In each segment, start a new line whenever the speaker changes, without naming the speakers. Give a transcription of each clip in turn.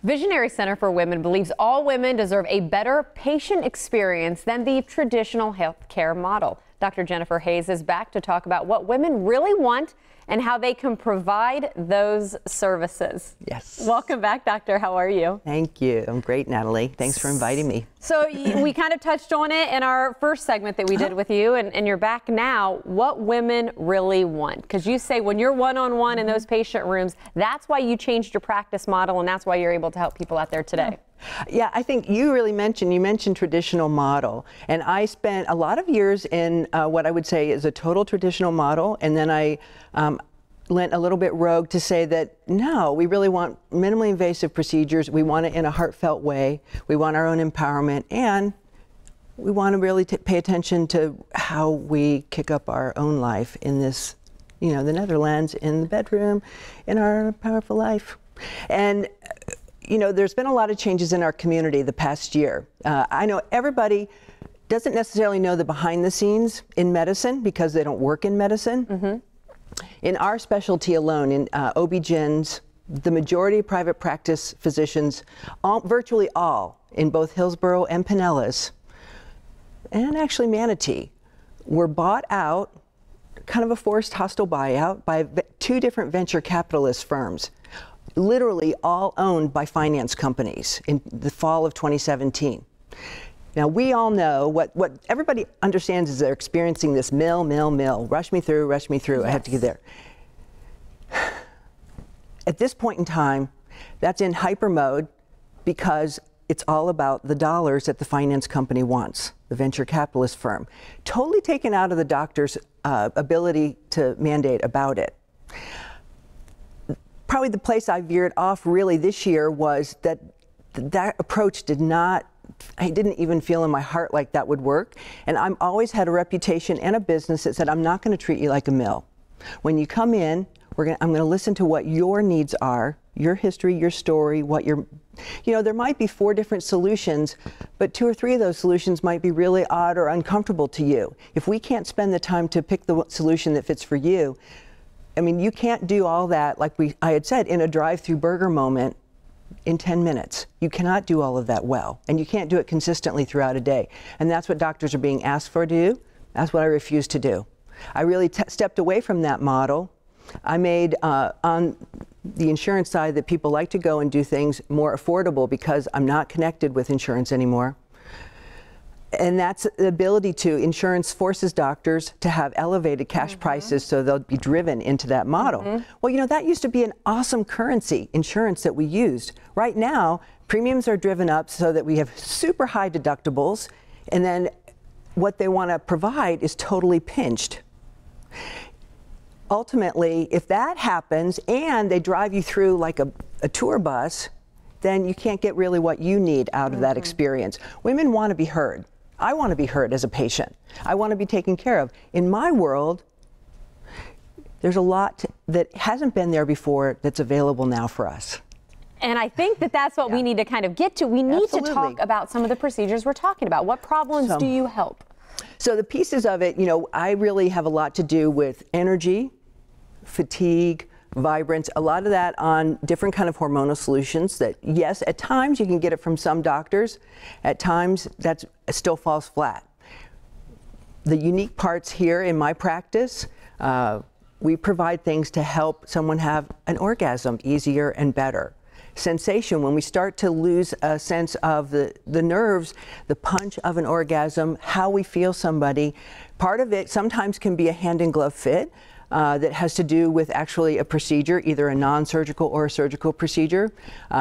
Visionary Center for Women believes all women deserve a better patient experience than the traditional healthcare model. Dr. Jennifer Hayes is back to talk about what women really want and how they can provide those services.
Yes.
Welcome back, Doctor. How are you?
Thank you. I'm great, Natalie. Thanks for inviting me.
So we kind of touched on it in our first segment that we did with you, and you're back now. What women really want? Because you say when you're one-on-one in those patient rooms, that's why you changed your practice model, and that's why you're able to help people out there today.
Yeah, I think you really mentioned traditional model, and I spent a lot of years in what I would say is a total traditional model, and then I went a little bit rogue to say that no, we really want minimally invasive procedures. We want it in a heartfelt way. We want our own empowerment, and we want to really pay attention to how we kick up our own life in this, you know, the Netherlands, in the bedroom, in our powerful life. And you know, there's been a lot of changes in our community the past year. I know everybody doesn't necessarily know the behind the scenes in medicine because they don't work in medicine. In our specialty alone, in OB-GYNs, the majority of private practice physicians, virtually all, in both Hillsborough and Pinellas, and actually Manatee, were bought out, kind of a forced hostile buyout, by two different venture capitalist firms. Literally all owned by finance companies in the fall of 2017. Now we all know what everybody understands is they're experiencing this mill, rush me through, yes. I have to get there. At this point in time, that's in hyper mode because it's all about the dollars that the finance company wants, the venture capitalist firm. Totally taken out of the doctor's ability to mandate about it. Probably the place I veered off really this year was that approach I didn't even feel in my heart like that would work. And I've always had a reputation and a business that said, I'm not going to treat you like a mill. When you come in, I'm going to listen to what your needs are, your history, your story, you know, there might be 4 different solutions, but 2 or 3 of those solutions might be really odd or uncomfortable to you. If we can't spend the time to pick the solution that fits for you, I mean, you can't do all that, like I had said, in a drive-through burger moment in 10 minutes. You cannot do all of that well, and you can't do it consistently throughout a day. And that's what doctors are being asked for to do. That's what I refuse to do. I really stepped away from that model. I made, on the insurance side, that people like to go and do things more affordable because I'm not connected with insurance anymore. And that's the ability to, insurance forces doctors to have elevated cash prices so they'll be driven into that model. Well, you know, that used to be an awesome currency, insurance, that we used. Right now, premiums are driven up so that we have super high deductibles, and then what they want to provide is totally pinched. Ultimately, if that happens and they drive you through like a tour bus, then you can't get really what you need out of that experience. Women want to be heard. I want to be heard as a patient. I want to be taken care of. In my world, there's a lot that hasn't been there before that's available now for us.
And I think that that's what we need to kind of get to. We need to talk about some of the procedures we're talking about. What problems do you help?
So the pieces of it, you know, I really have a lot to do with energy, fatigue, vibrance, a lot of that on different kind of hormonal solutions that, yes, at times you can get it from some doctors. At times that still falls flat. The unique parts here in my practice, we provide things to help someone have an orgasm easier and better. Sensation, when we start to lose a sense of the nerves, the punch of an orgasm, how we feel somebody. Part of it sometimes can be a hand-in-glove fit. That has to do with actually a procedure, either a non-surgical or a surgical procedure.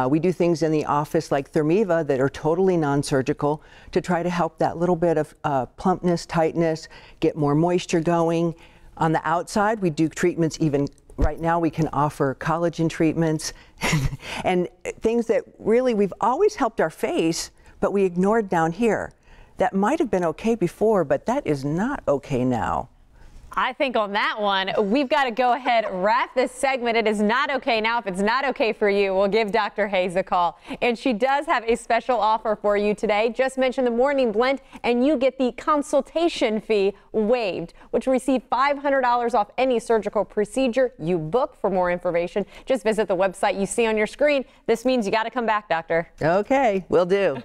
We do things in the office like Thermiva that are totally non-surgical to try to help that little bit of plumpness, tightness, get more moisture going. On the outside, we do treatments. Even right now we can offer collagen treatments and things that really we've always helped our face, but we ignored down here. That might have been okay before, but that is not okay now.
I think on that one, we've got to go ahead, wrap this segment. It is not okay now. If it's not okay for you, we'll give Dr. Hayes a call. And she does have a special offer for you today. Just mention the Morning Blend and you get the consultation fee waived, which will receive $500 off any surgical procedure you book. For more information, just visit the website you see on your screen. This means you got to come back, doctor.
Okay, will do.